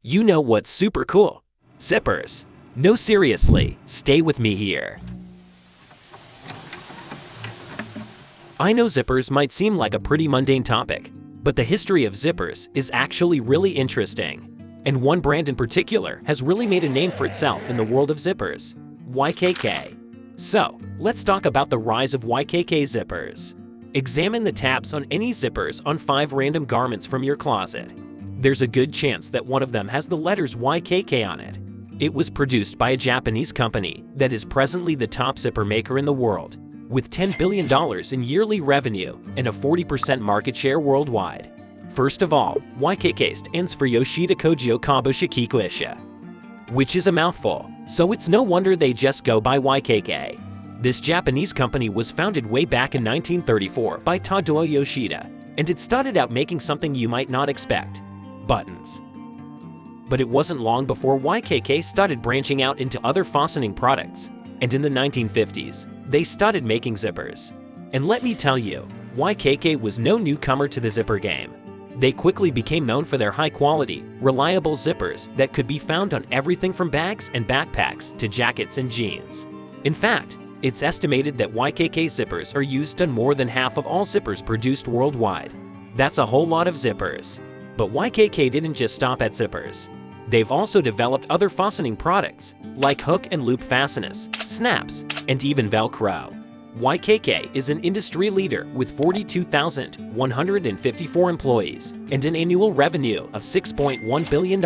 You know what's super cool? Zippers. No, seriously, stay with me here. I know zippers might seem like a pretty mundane topic, but the history of zippers is actually really interesting. And one brand in particular has really made a name for itself in the world of zippers: YKK. So, let's talk about the rise of YKK zippers. Examine the tabs on any zippers on 5 random garments from your closet. There's a good chance that one of them has the letters YKK on it. It was produced by a Japanese company that is presently the top zipper maker in the world, with $10 billion in yearly revenue and a 40% market share worldwide. First of all, YKK stands for Yoshida Kojo Kabo Shikikuisha, which is a mouthful, so it's no wonder they just go by YKK. This Japanese company was founded way back in 1934 by Tadao Yoshida, and it started out making something you might not expect: buttons. But it wasn't long before YKK started branching out into other fastening products, and in the 1950s, they started making zippers. And let me tell you, YKK was no newcomer to the zipper game. They quickly became known for their high-quality, reliable zippers that could be found on everything from bags and backpacks to jackets and jeans. In fact, it's estimated that YKK zippers are used on more than half of all zippers produced worldwide. That's a whole lot of zippers. But YKK didn't just stop at zippers. They've also developed other fastening products, like hook and loop fasteners, snaps, and even Velcro. YKK is an industry leader with 42,154 employees and an annual revenue of $6.1 billion.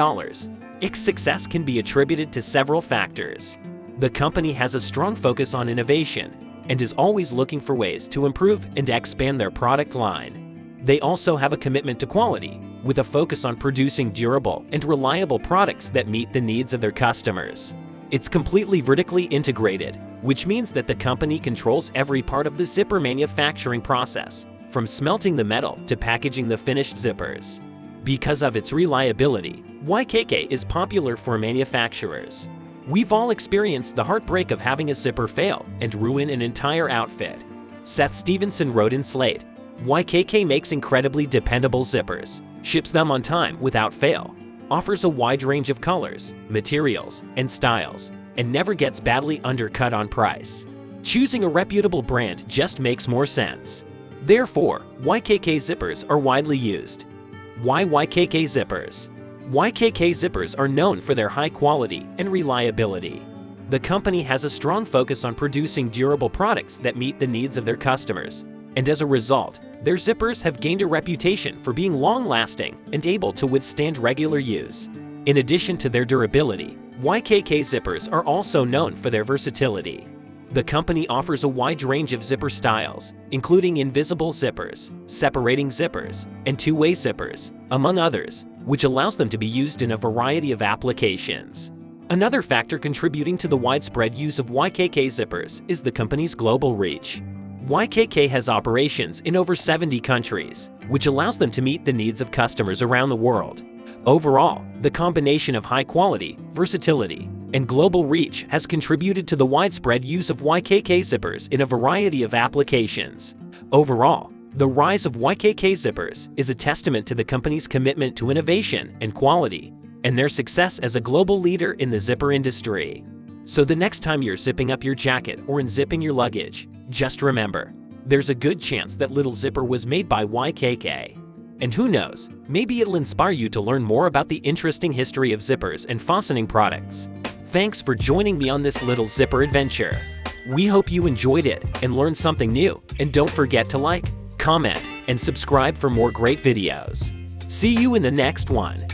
Its success can be attributed to several factors. The company has a strong focus on innovation and is always looking for ways to improve and expand their product line. They also have a commitment to quality, with a focus on producing durable and reliable products that meet the needs of their customers. It's completely vertically integrated, which means that the company controls every part of the zipper manufacturing process, from smelting the metal to packaging the finished zippers. Because of its reliability, YKK is popular for manufacturers. We've all experienced the heartbreak of having a zipper fail and ruin an entire outfit. Seth Stevenson wrote in Slate, "YKK makes incredibly dependable zippers, ships them on time without fail, offers a wide range of colors, materials, and styles, and never gets badly undercut on price. Choosing a reputable brand just makes more sense." Therefore, YKK zippers are widely used. Why YKK zippers? YKK zippers are known for their high quality and reliability. The company has a strong focus on producing durable products that meet the needs of their customers, and as a result, their zippers have gained a reputation for being long-lasting and able to withstand regular use. In addition to their durability, YKK zippers are also known for their versatility. The company offers a wide range of zipper styles, including invisible zippers, separating zippers, and two-way zippers, among others, which allows them to be used in a variety of applications. Another factor contributing to the widespread use of YKK zippers is the company's global reach. YKK has operations in over 70 countries, which allows them to meet the needs of customers around the world. Overall, the combination of high quality, versatility, and global reach has contributed to the widespread use of YKK zippers in a variety of applications. Overall, the rise of YKK zippers is a testament to the company's commitment to innovation and quality, and their success as a global leader in the zipper industry. So the next time you're zipping up your jacket or unzipping your luggage, just remember, there's a good chance that little zipper was made by YKK. And who knows, maybe it'll inspire you to learn more about the interesting history of zippers and fastening products. Thanks for joining me on this little zipper adventure. We hope you enjoyed it and learned something new, and don't forget to like, comment, and subscribe for more great videos. See you in the next one.